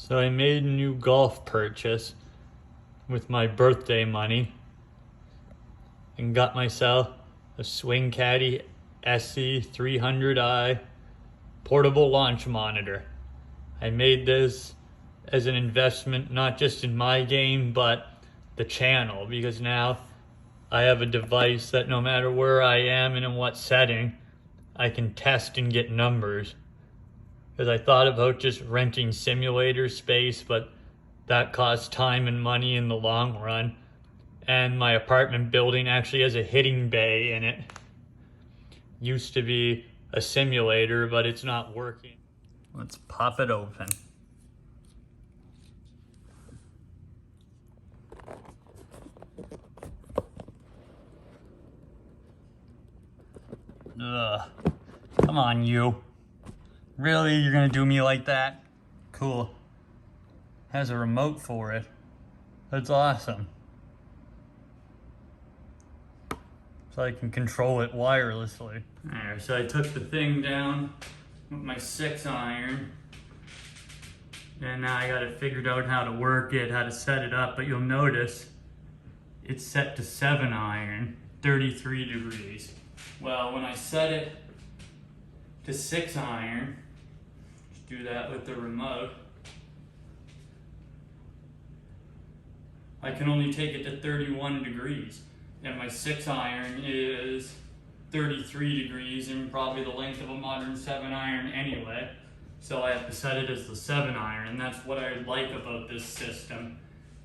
So I made a new golf purchase with my birthday money and got myself a swing Caddie SC300i portable launch monitor. I made this as an investment not just in my game but the channel, because now I have a device that no matter where I am and in what setting, I can test and get numbers. Because I thought about just renting simulator space, but that costs time and money in the long run. And my apartment building actually has a hitting bay in it. Used to be a simulator, but it's not working. Let's pop it open. Ugh. Come on, you. Really? You're gonna do me like that? Cool. Has a remote for it. That's awesome. So I can control it wirelessly. Alright, so I took the thing down with my 6-iron. And now I got it figured out how to work it, how to set it up. But you'll notice it's set to 7-iron, 33 degrees. Well, when I set it to 6-iron, just do that with the remote, I can only take it to 31 degrees. And my 6-iron is 33 degrees and probably the length of a modern 7-iron anyway. So I have to set it as the 7-iron, and that's what I like about this system,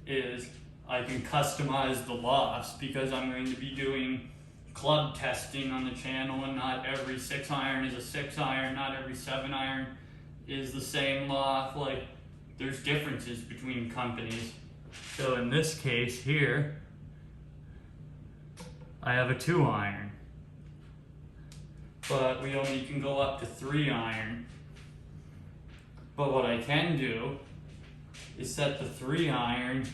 is I can customize the lofts, because I'm going to be doing club testing on the channel, and not every 6-iron is a 6-iron, not every 7-iron is the same loft. Like, there's differences between companies. So in this case here, I have a 2-iron, but we only can go up to 3-iron. But what I can do is set the 3-iron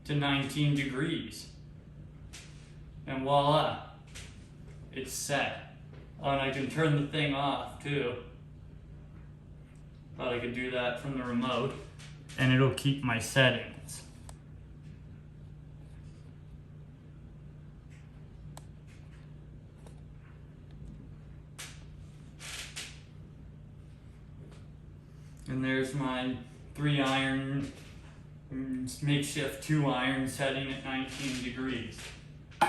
to 19 degrees. And voila, it's set. Oh, and I can turn the thing off too. Thought I could do that from the remote, and it'll keep my settings. And there's my 3-iron makeshift 2-iron setting at 19 degrees.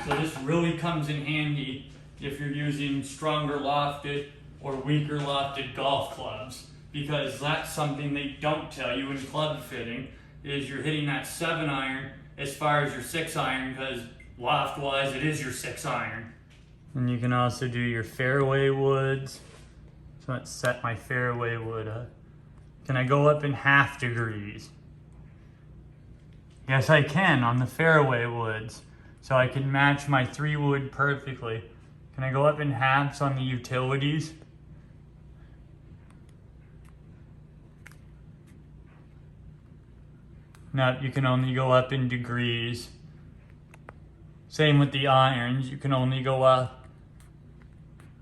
So this really comes in handy if you're using stronger lofted or weaker lofted golf clubs, because that's something they don't tell you in club fitting, is you're hitting that 7-iron as far as your 6-iron, because loft wise it is your 6-iron. And you can also do your fairway woods. So let's set my fairway wood up. Can I go up in half degrees? Yes, I can on the fairway woods. So I can match my 3-wood perfectly. Can I go up in halves on the utilities? No, you can only go up in degrees. Same with the irons, you can only go up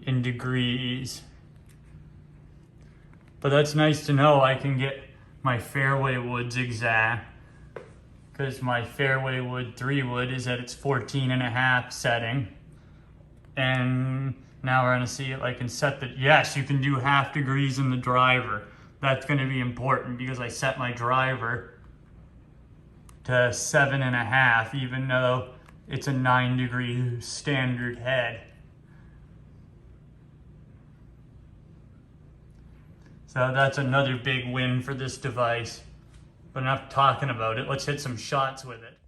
in degrees. But that's nice to know I can get my fairway woods exact, because my fairway wood 3-wood is at its 14.5 setting. And now we're gonna see if I can set the, yes, you can do half degrees in the driver. That's gonna be important, because I set my driver to 7.5, even though it's a 9-degree standard head. So that's another big win for this device. But enough talking about it, let's hit some shots with it.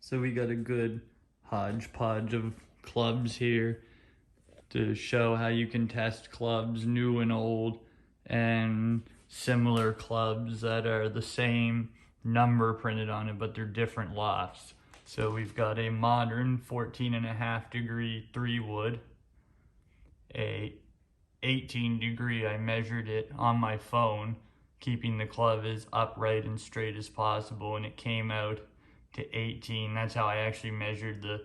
So we got a good hodgepodge of clubs here to show how you can test clubs new and old, and similar clubs that are the same number printed on it, but they're different lofts. So we've got a modern 14.5 degree 3-wood, a 18 degree, I measured it on my phone, keeping the club as upright and straight as possible, and it came out to 18. That's how I actually measured the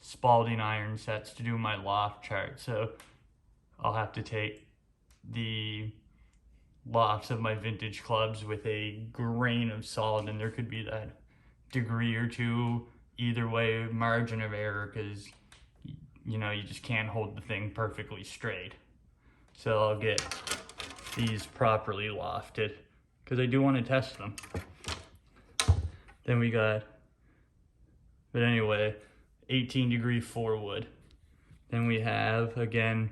Spalding iron sets to do my loft chart. So I'll have to take the lofts of my vintage clubs with a grain of solid, and there could be that degree or two either way margin of error, because you know, you just can't hold the thing perfectly straight. So I'll get these properly lofted because I do want to test them. Then we got, but anyway, 18-degree 4-wood. Then we have, again,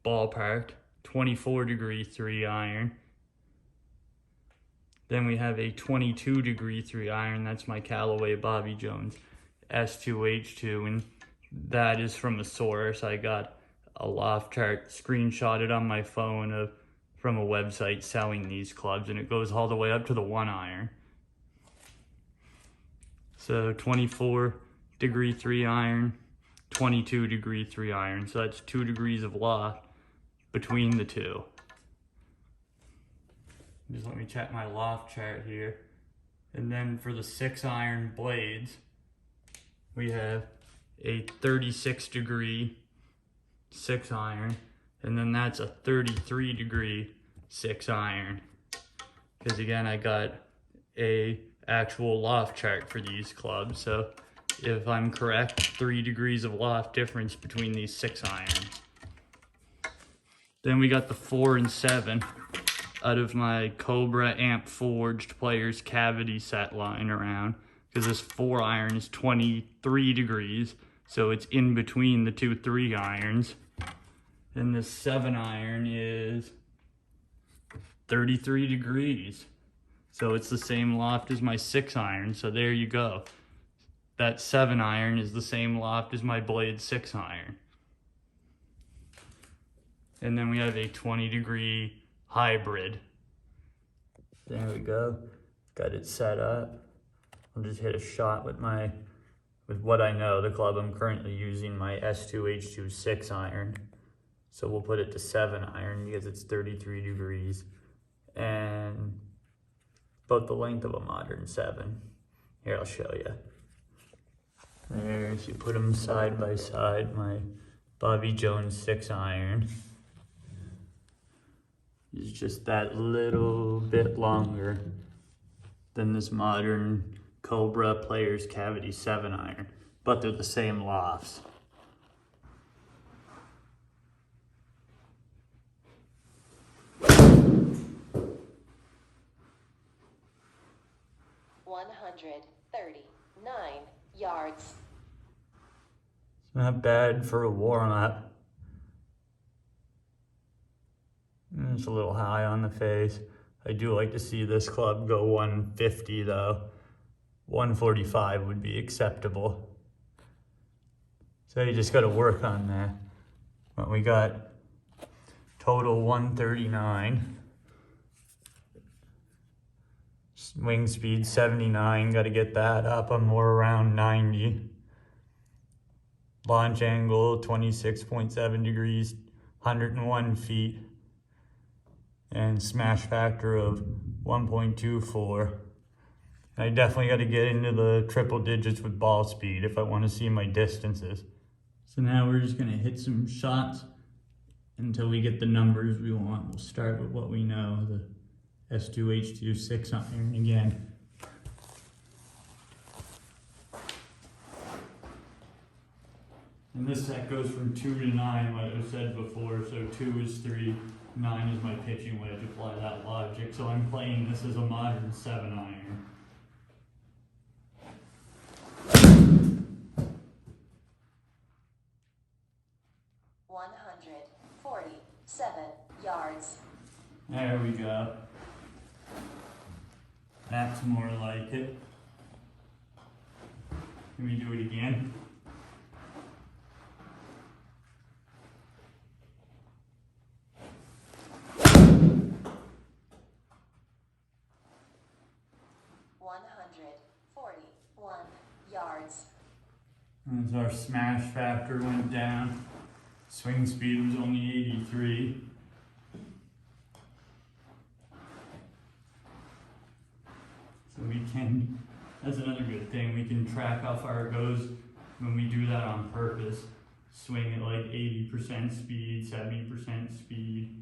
ballparked 24-degree 3-iron. Then we have a 22-degree 3-iron. That's my Callaway Bobby Jones S2H2, and that is from a source. I got a loft chart screenshotted on my phone from a website selling these clubs, and it goes all the way up to the 1-iron. So 24-degree 3-iron, 22-degree 3-iron. So that's 2 degrees of loft between the two. Just let me check my loft chart here. And then for the 6-iron blades, we have a 36-degree 6-iron, and then that's a 33-degree 6-iron. Because again, I got a actual loft chart for these clubs, so if I'm correct, 3 degrees of loft difference between these 6-irons. Then we got the 4 and 7 out of my Cobra Amp Forged Players Cavity set lying around, because this 4-iron is 23 degrees, so it's in between the two 3-irons. And this 7-iron is 33 degrees. So it's the same loft as my 6-iron, so there you go. That 7-iron is the same loft as my Blade 6-iron. And then we have a 20-degree hybrid. There we go. Got it set up. I'll just hit a shot with what I know, the club I'm currently using, my S2H2 6-iron. So we'll put it to 7-iron because it's 33 degrees. And about the length of a modern 7. Here, I'll show you. There's, you put them side by side, my Bobby Jones 6-iron is just that little bit longer than this modern Cobra Players Cavity 7-iron, but they're the same lofts. Yards. It's not bad for a warm-up. It's a little high on the face. I do like to see this club go 150 though. 145 would be acceptable. So you just got to work on that. But we got total 139. Swing speed 79, got to get that up. I'm more around 90. Launch angle 26.7 degrees, 101 feet. And smash factor of 1.24. I definitely got to get into the triple digits with ball speed if I want to see my distances. So now we're just going to hit some shots until we get the numbers we want. We'll start with what we know, the S2H2 6-iron again. And this set goes from 2 to 9, like I said before, so 2 is 3, 9 is my pitching wedge, apply that logic. So I'm playing this as a modern 7-iron. Yards. There we go. That's more like it. Can we do it again? Yards. As our smash factor went down, swing speed was only 83. So we can, that's another good thing, we can track how far it goes when we do that on purpose. Swing at like 80% speed, 70% speed.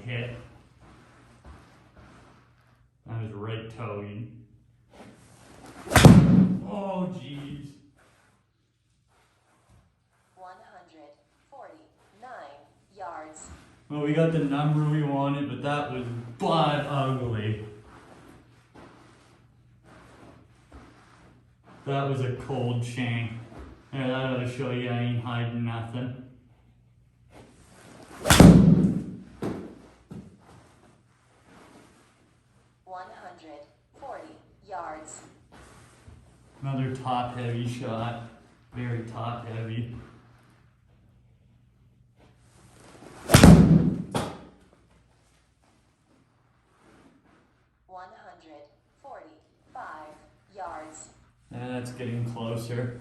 hit. That was right toeing. Oh, jeez. 149 yards. Well, we got the number we wanted, but that was butt ugly. That was a cold shank. Yeah, that ought to show you I ain't hiding nothing. Yards. Another top heavy shot. Very top heavy. Yards. And that's getting closer.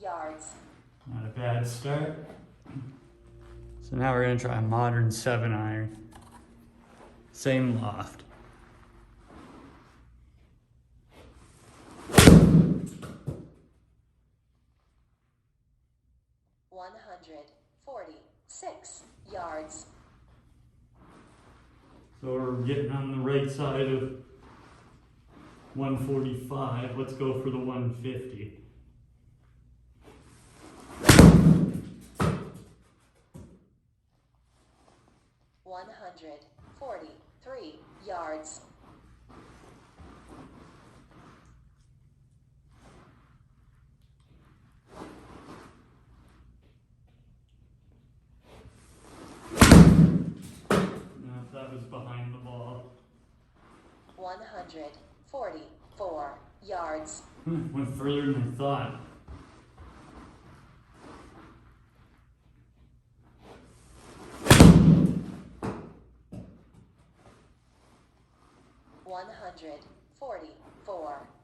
Yards. Not a bad start. So now we're gonna try a modern 7-iron. Same loft. Yards. So we're getting on the right side of 145. Let's go for the 150. Yards. That was behind the ball. 144 yards. Went further than I thought.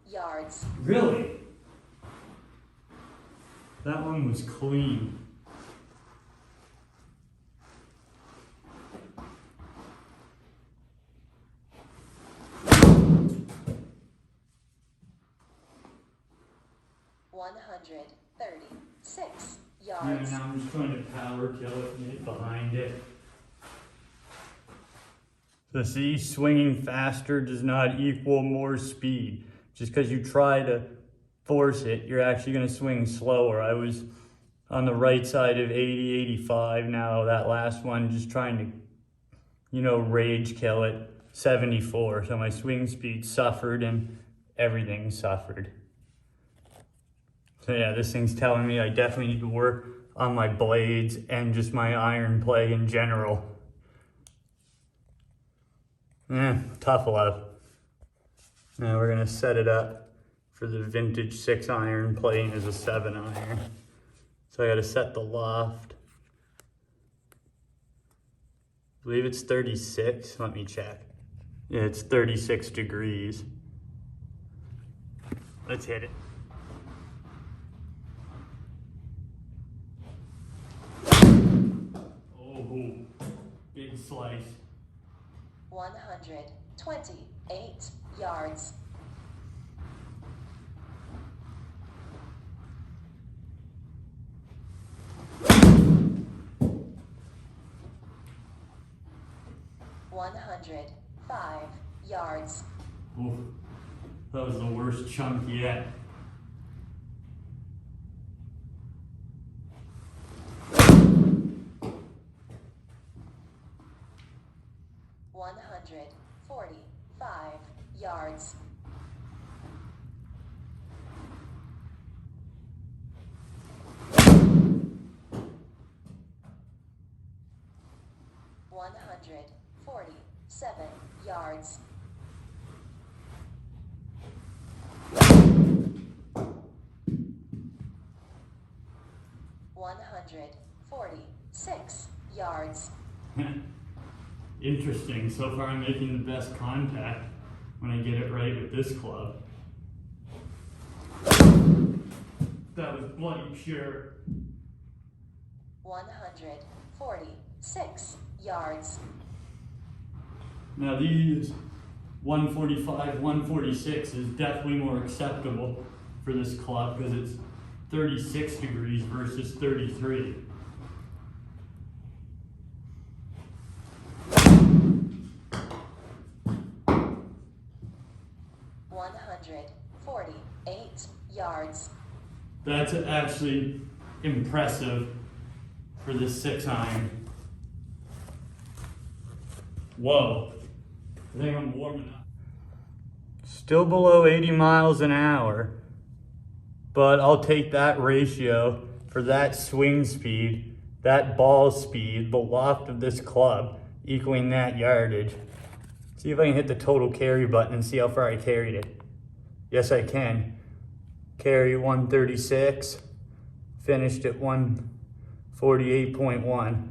Yards. Really? That one was clean. Yards. And now I'm just trying to power kill it and get behind it. So see, swinging faster does not equal more speed. Just because you try to force it, you're actually going to swing slower. I was on the right side of 80, 85. Now that last one, just trying to, rage kill it, 74. So my swing speed suffered and everything suffered. So yeah, this thing's telling me I definitely need to work on my blades and just my iron play in general. Tough love. Now we're gonna set it up for the vintage 6-iron playing as a 7-iron. So I gotta set the loft. I believe it's 36, let me check. Yeah, it's 36 degrees. Let's hit it. Oh, big slice. 128 yards. $105. Oof, that was the worst chunk yet. Yards. Yards. $146. Interesting. So far I'm making the best contact when I get it right with this club. That was bloody pure. 146 yards. Now these 145, 146 is definitely more acceptable for this club because it's 36 degrees versus 33. Yards. That's actually impressive for this 6-iron. Whoa, I think I'm warming up. Still below 80 miles an hour, but I'll take that ratio for that swing speed, that ball speed, the loft of this club, equaling that yardage. See if I can hit the total carry button and see how far I carried it. Yes, I can. Carry 136, finished at 148.1.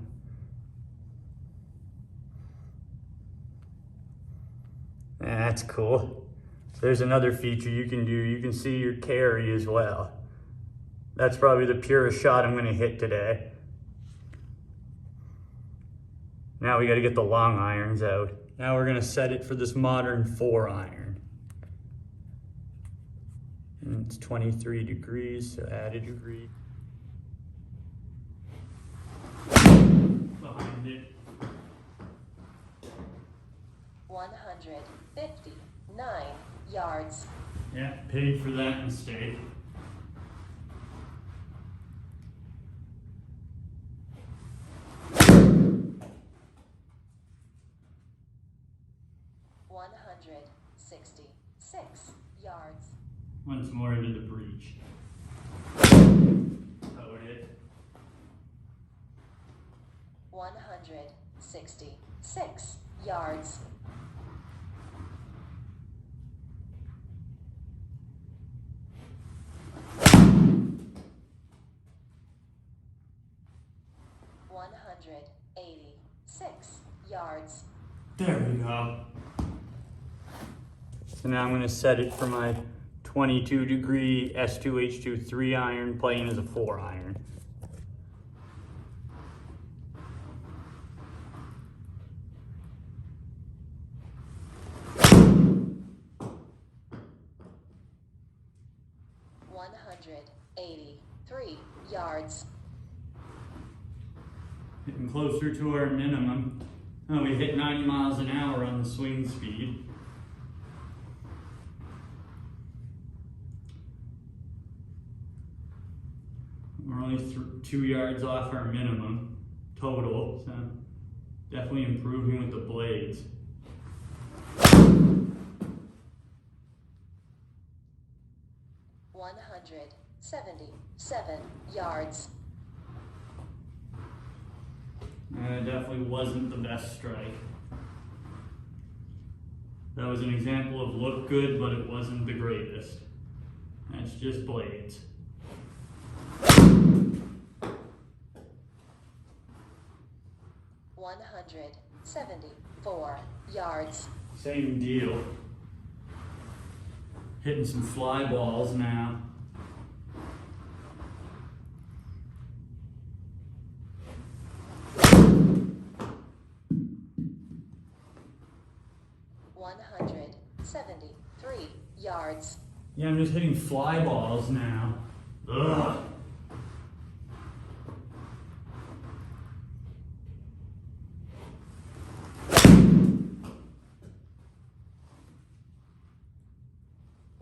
That's cool. So there's another feature you can do. You can see your carry as well. That's probably the purest shot I'm gonna hit today. Now we gotta get the long irons out. Now we're gonna set it for this modern 4-iron. And it's 23 degrees, so add a degree. Behind it. 159 yards. Yeah, paid for that mistake. $166 yards. Once more into the breach. Towed it. 166 yards. $186. There we go. So now I'm going to set it for my 22 degree S2H2 3-iron, playing as a 4-iron. $183 yards. Getting closer to our minimum. Oh, we hit 90 miles an hour on the swing speed. We're only 2 yards off our minimum total, so definitely improving with the blades. $177 yards. It definitely wasn't the best strike. That was an example of look good, but it wasn't the greatest. That's just blades. $174 yards. Same deal. Hitting some fly balls now. $173 yards. Yeah, I'm just hitting fly balls now. Ugh.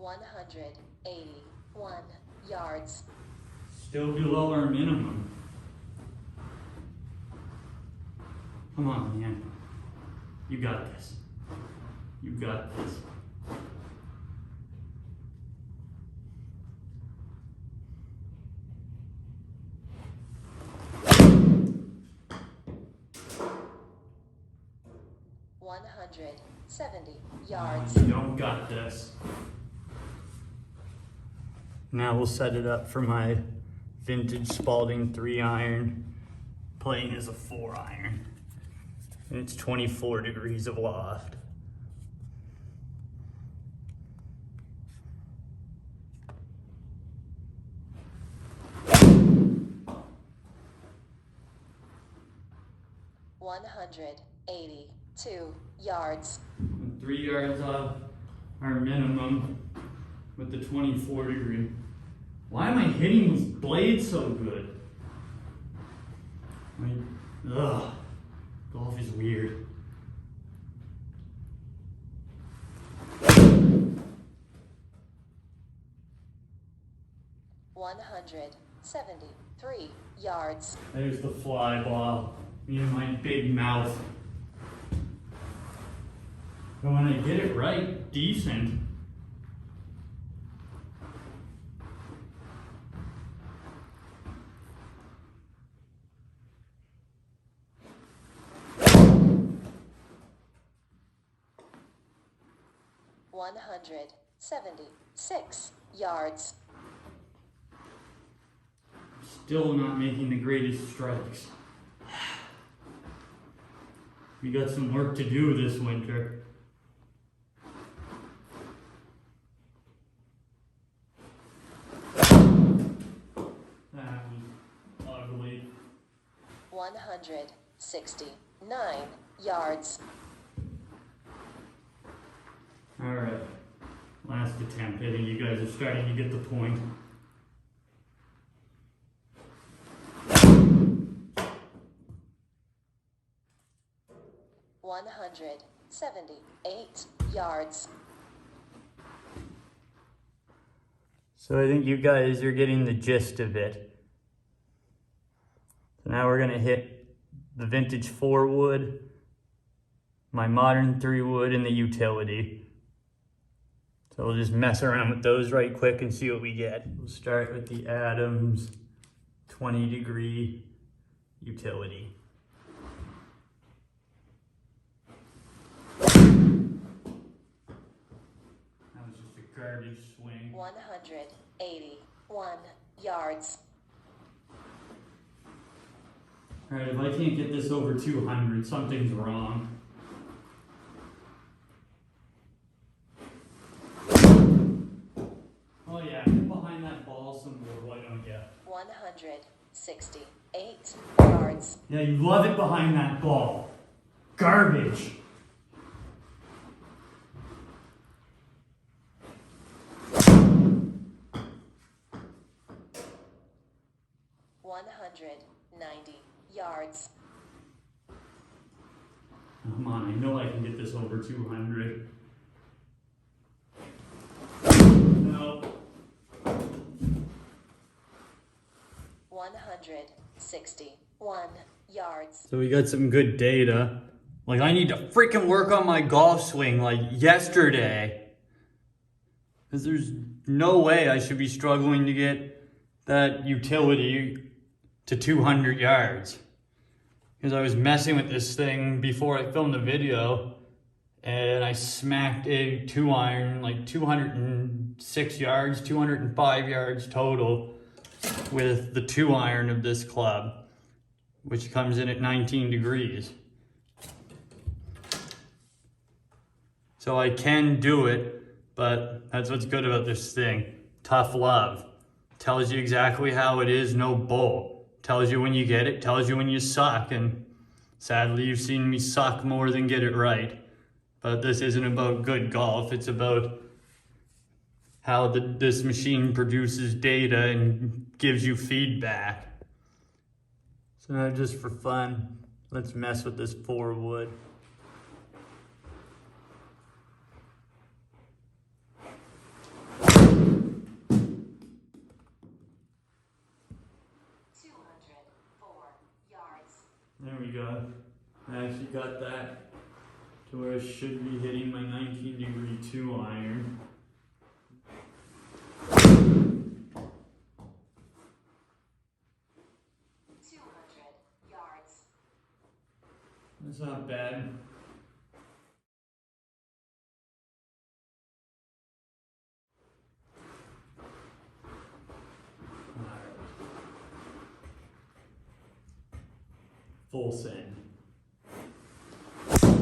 $181 yards. Still below our minimum. Come on, man. You got this. You got this. $170 yards. You don't got this. Now we'll set it up for my vintage Spalding 3-iron, playing as a 4-iron. And it's 24 degrees of loft. $182 yards. 3 yards off our minimum with the 24 degree. Why am I hitting these blades so good? Ugh, golf is weird. $173 yards. There's the fly ball in my big mouth. But when I get it right, decent. $176 yards. Still not making the greatest strikes. We got some work to do this winter. That was ugly. 169 yards. Alright, last attempt. I think you guys are starting to get the point. $178 yards. So I think you guys are getting the gist of it. So now we're gonna hit the vintage 4 wood, my modern 3 wood, and the utility. So we'll just mess around with those right quick and see what we get. We'll start with the Adams 20 degree utility. That was just a garbage swing. 181 yards. Alright, if I can't get this over 200, something's wrong. Oh yeah, get behind that ball some more, why don't you? 168 yards. Yeah, you love it behind that ball. Garbage. $190 yards. Come on, I know I can get this over 200. No. 161 yards. So we got some good data. Like, I need to freaking work on my golf swing like yesterday. Because there's no way I should be struggling to get that utility to 200 yards. Because I was messing with this thing before I filmed the video, and I smacked a 2-iron like 206 yards, 205 yards total with the 2-iron of this club, which comes in at 19 degrees. So I can do it, but that's what's good about this thing. Tough love. Tells you exactly how it is, no bull. Tells you when you get it, tells you when you suck, and sadly you've seen me suck more than get it right. But this isn't about good golf, it's about how this machine produces data and gives you feedback. So now just for fun, let's mess with this 4 wood. There we go. I actually got that to where I should be hitting my 19 degree 2-iron. Yards. That's not bad. Full send. That was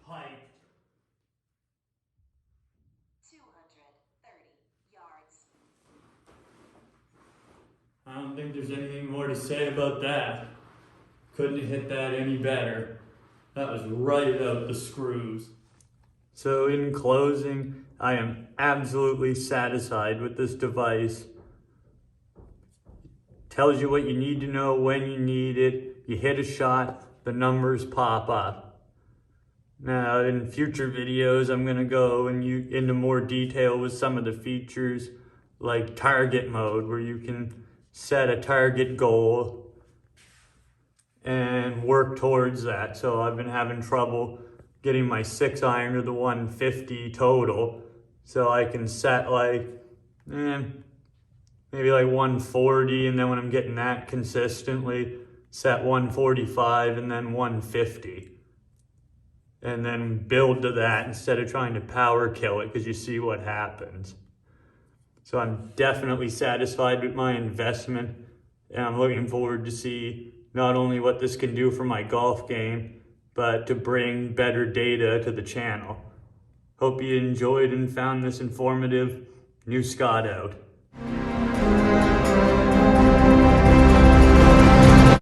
piped. 230 yards. I don't think there's anything more to say about that. Couldn't have hit that any better. That was right out the screws. So in closing, I am absolutely satisfied with this device. Tells you what you need to know when you need it. You hit a shot, the numbers pop up. Now in future videos, I'm gonna go into more detail with some of the features like target mode, where you can set a target goal and work towards that. So I've been having trouble getting my 6-iron to the 150 total. So I can set like, maybe like 140, and then when I'm getting that consistently, set 145 and then 150. And then build to that instead of trying to power kill it, because you see what happens. So I'm definitely satisfied with my investment, and I'm looking forward to see not only what this can do for my golf game, but to bring better data to the channel. Hope you enjoyed and found this informative. New Scott out.